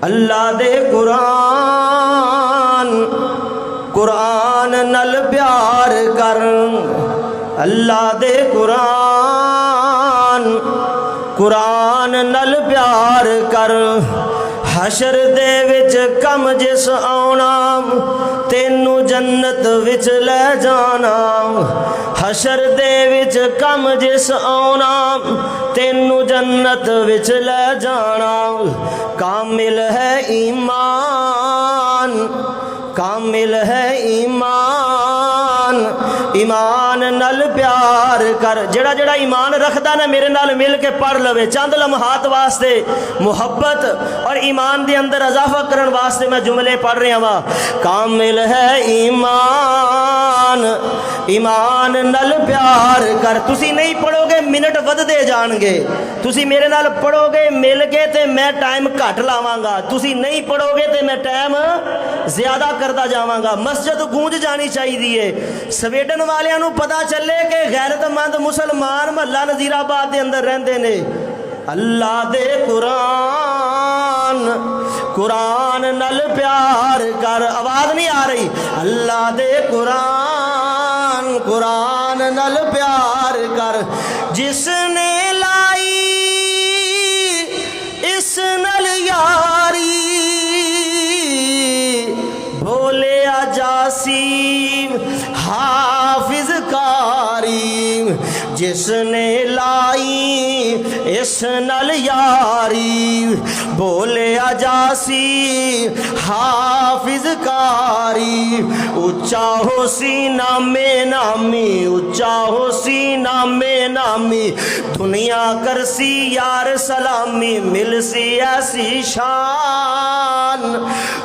اللہ دے قرآن قرآن نل پیار کر اللہ دے قرآن قرآن نل پیار کر حشر دے وچ کم جس آنا تینو جنت وچ لے جانا حشر دے وچ کم جس آنا تینو جنت وچ لے جانا کامل ہے ایمان کامل ہے ایمان ایمان نل پیار کر جڑا جڑا ایمان رکھدا نا میرے نال مل کے پڑھ لوے چند لمحات واسطے محبت اور ایمان دے اندر اضافہ کرن واسطے میں جملے پڑھ رہا ہاں کامل ہے ایمان ایمان نل پیار کر تسی نہیں پڑھو گے منٹ وددے جان گے تسی میرے نال پڑھو گے مل کے تے میں ٹائم گھٹ لاواں گا تسی نہیں پڑھو گے تے میں ٹائم زیادہ کرتا جاواں گا مسجد گونج جانی چاہیے سویڈن والیاں نو پتہ چلے کہ غیرت مند مسلمان محلہ نذیر آباد دے اندر رہندے نے اللہ دے قرآن قرآن نل پیار کر آواز نہیں آ رہی اللہ دے قرآن قرآن نل پیار کر جس نے لائی اس نل یاری بھولے جاسیم حافظ کاری جس نے لائی اس نل یاری بولے جاسی حافظ کاری اچا ہو سینہ میں نامی اچا ہو سینہ میں نامی دنیا کرسی یار سلامی مل سی ایسی شان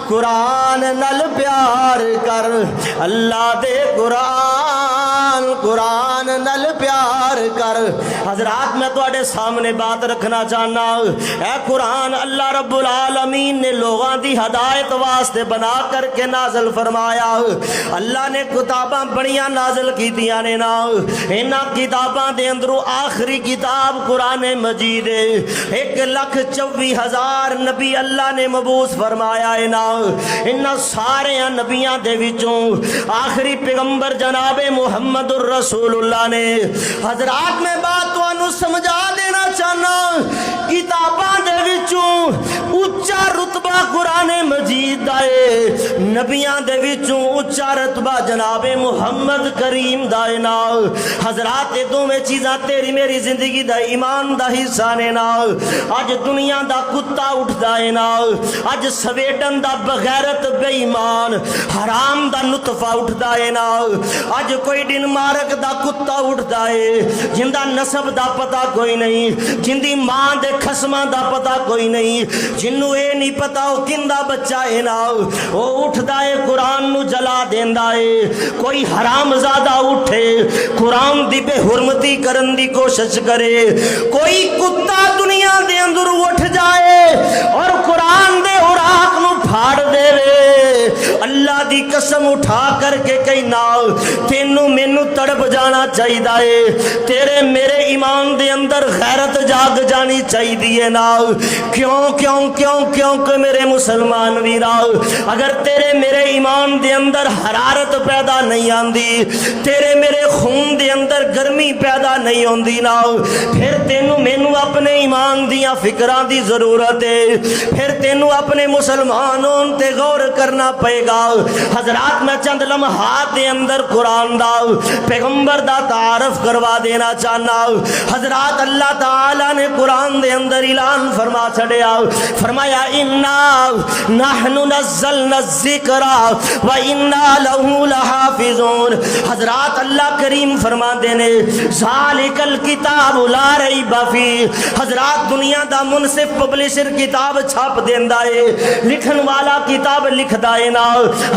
قرآن نل پیار کر اللہ دے قرآن قرآن نل پیار کر حضرات میں تواڈے سامنے بات رکھنا چاہنا اے قرآن اللہ رب العالمین نے لوگاں دی ہدایت واسطے بنا کر کے نازل فرمایا اللہ نے کتاباں بڑیاں نازل کیتیاں نے نا انہاں کتاباں دے اندروں آخری کتاب قرآن مجید 1,24,000 نبی اللہ نے مبعوث فرمایا ہے نا انہاں سارے نبیاں دے وچوں آخری پیغمبر جناب محمد الرسول اللہ نے حضرات میں بات تو انہوں سمجھا دینا چاہنا کتاباں دے وچوں اچھا رتبہ قرآن مجید دائے نبیاں دے وچوں اچھا رتبہ جناب محمد کریم دائے نا حضرات دو میں چیزاں تیری میری زندگی دا ایمان دا حصہ نے نا آج دنیا دا کتا اٹھ دائے نا آج سویڈن دا بغیرت بے ایمان حرام دا نطفہ اٹھ دائے نا آج کوئی ڈنمارک دا کتا اٹھ دائے جندہ نسب دا پتہ کوئی نہیں جندی ماں دے خسمہ دا پتہ کوئی نہیں جنو اے نہیں پتہ ہو کندہ بچہ ہے نا وہ اٹھ دائے قرآن نو جلا دین دائے کوئی حرام زادہ اٹھے قرآن دی بے حرمتی کرن دی کوشش کرے کوئی کتا دنیا دے اندر اٹھ جائے اور قرآن دے اوراق نو پھاڑ دے وے اللہ دی قسم اٹھا کر کے کئی ناؤ تینوں مینوں تڑپ جانا چاہی دائے تیرے میرے ایمان دے اندر غیرت جاگ جانی چاہی دیئے ناؤ کیوں کیوں کیوں کیوں کہ میرے مسلمان ویراؤ اگر تیرے میرے ایمان دے اندر حرارت پیدا نہیں آندی تیرے میرے خون دے اندر گرمی پیدا نہیں ہوندی ناؤ پھر تینوں مینوں اپنے ایمان دیاں فکران دی ضرورت ہے پھر تینوں اپنے مسلمانوں تے غور کرنا پے گا حضرات میں چند لمحات دے اندر قرآن دا پیغمبر دا تعارف کروا دینا چاہنا حضرات اللہ تعالیٰ نے قرآن دے اندر اعلان فرما چھڑیا فرمایا اِنَّا نَحْنُ نَزَّلْنَا الذِّكْرَ وَإِنَّا لَهُ لَحَافِظُونَ حضرات اللہ کریم فرما دینے ذَلِكَ الْكِتَابُ لَا رَيْبَ فِيهِ حضرات دنیا دا منصف پبلشر کتاب چھاپ دیندہ ہے لکھن والا کتاب لکھ دائے نا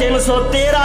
313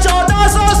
1400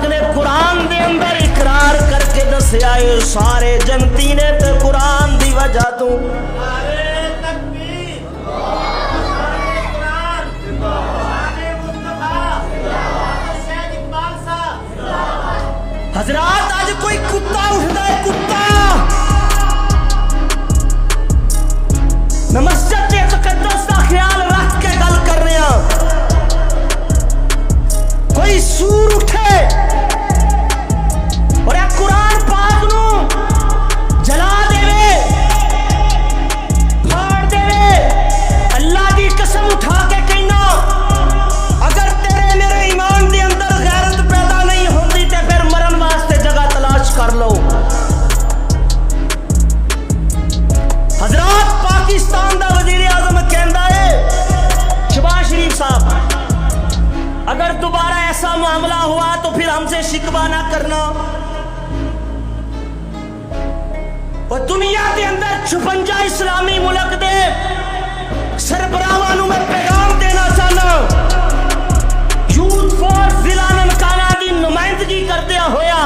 پاک نے قرآن دے اندر اقرار کر کے دسیا ہے سارے جنتی نے تے قرآن دی وجہ تو حضرات آج کوئی کتا اٹھتا ہے کتا میں مسجد کے تقدس کا خیال رکھ کے گل کر رہے ہیں کوئی سور اٹھے اور ایک قرآن پاک نو جلا دے پھاڑ دے اللہ دی قسم اٹھا کے کہنا اگر تیرے میرے ایمان دے اندر غیرت پیدا نہیں ہوتی تے پھر مرن واسطے جگہ تلاش کر لو حضرات پاکستان دا وزیر اعظم کہندا ہے شہباز شریف صاحب اگر دوبارہ ایسا معاملہ ہوا تو پھر ہم سے شکوہ نہ کرنا اور دنیا کے اندر 56 اسلامی ملک دے سربراہاں نوں میں پیغام دینا چاہنا یوتھ فورس ضلع ننکانہ دی نمائندگی کردیا ہویا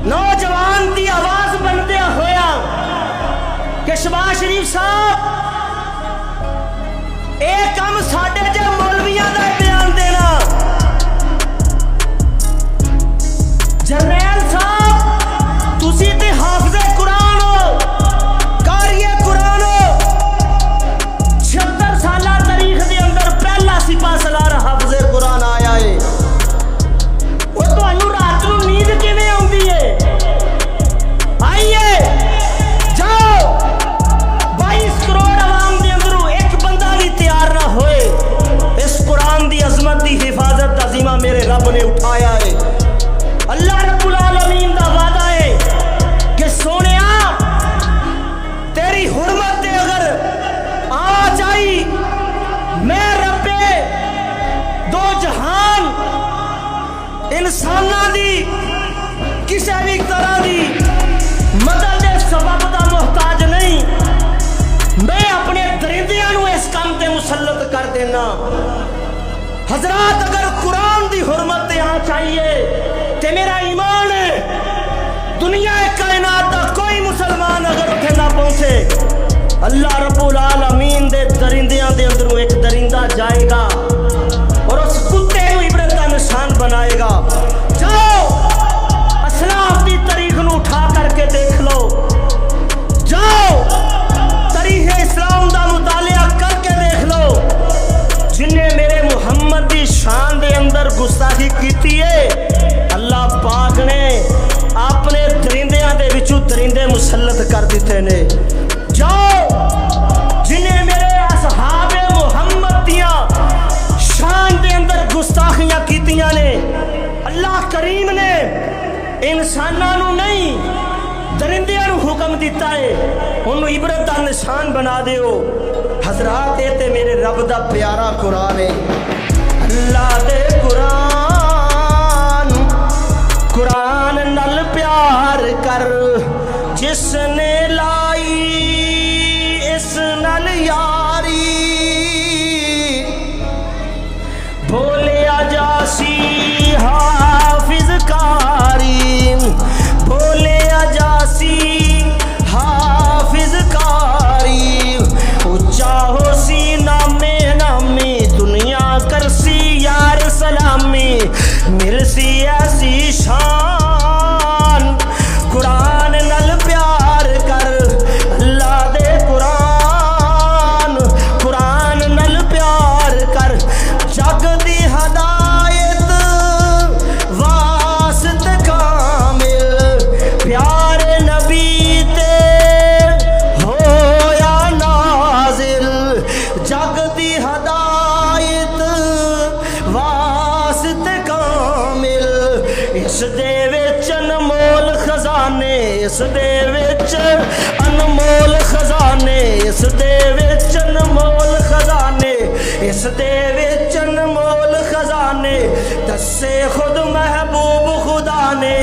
نوجوان دی آواز بندیا ہویا کہ شہباز شریف صاحب ایک کام ساڈے جے مولویاں دا بیان دینا جرنیل صاحب تسی تے حافظ قرآن ہو قاری قرآن ہو 76 سالہ تاریخ دے اندر پہلا سپاہ سالار حافظ قرآن آیا ہے وہ تانوں رات نوں نیند کیویں آوندی ہے آئیے جاؤ 22 کروڑ عوام دے اندروں ایک بندہ بھی تیار نہ ہوئے اس قرآن دی عظمت دی حفاظت عظیمہ میرے رب نے اٹھایا ہے اللہ رب العالمین دا وعدہ ہے کہ سونیا تیری حرمت دے اگر آ جائی میں رب دو جہان انسانہ دی کسی بھی طرح دی مدد دے سبب دا محتاج نہیں میں اپنے درندیاں نو اس کام تے مسلط کر دینا حضرات اگر قرآن دی حرمت تے آ چاہیے تے میرا ایمان ہے دنیا کائنات دا کوئی مسلمان اگر اتھے نہ پہنچے اللہ رب العالمین دے درندیاں دے اندروں ایک درندہ جائے گا اور اس کتے نو عبرت کا نشان بنائے گا جاؤ اسلاف دی تاریخ نو اٹھا کر کے دیکھ لو جاؤ تاریخ اسلام دا مطالعہ کر کے دیکھ لو جن نے میرے محمد دی شان دے اندر گستاخی کیتی ہے اللہ پاک نے اپنے درندیاں دے وچوں درندے مسلط کر دیتے نے جاؤ جن نے میرے اصحاب محمد دیاں شان دے اندر گستاخیاں کیتیاں نے اللہ کریم نے انساناں نو نہیں درندیاں نو حکم دیتا ہے انہوں عبرت دا نشان بنا دیو حضرات تے میرے رب دا پیارا قرآن ہے اللہ دے قرآن نل پیار کر جس نے لائی اس نل یاری بولیا جاسی حافظ کاری بولیا جاسی حافظ کاری اچا ہو سی نامے نامی دنیا کرسی یار سلامی مل سی ایسی شان قرآن نل پیار کر اللہ دے قرآن نل پیار کر جگ دی ہدایت واسط کامل پیارے نبی تے ہویا نازل جگ دی ہدایت واسط کامل اس دے وچ انمول خزانے اس دے وچ انمول خزانے اس دے وچ انمول خزانے اس دے وچ انمول خزانے دسے خود محبوب خدا نے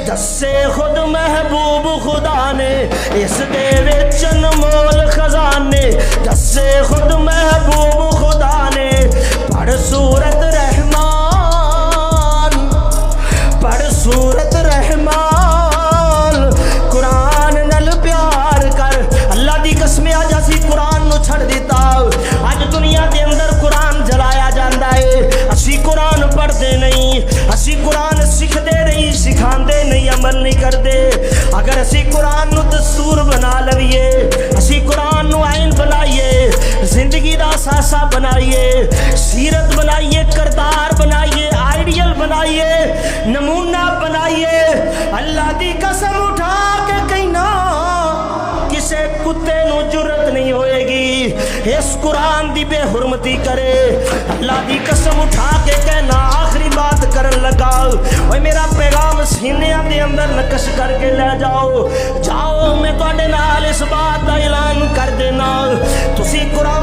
دسے خود محبوب خدا نے اس دے وچ انمول خزانے دسے خود محبوب خدا نے پڑھ سورت رحمان اثاثہ بنائیے, سیرت بنائیے, کردار بنائیے, آئیڈیل بنائیے, نمونہ بنائیے. اللہ دی قسم اٹھا کے کہنا کسے کتے نو جرت نہیں ہوئے گی اس قرآن دی بے حرمتی کرے. اللہ دی قسم اٹھا کے کہنا آخری بات کرن لگا, اوے میرا پیغام سینیاں دے اندر نقش کر کے لے جاؤ. جاؤ میں تواڈے نال اس بات دا اعلان کر دینا, تسی قرآن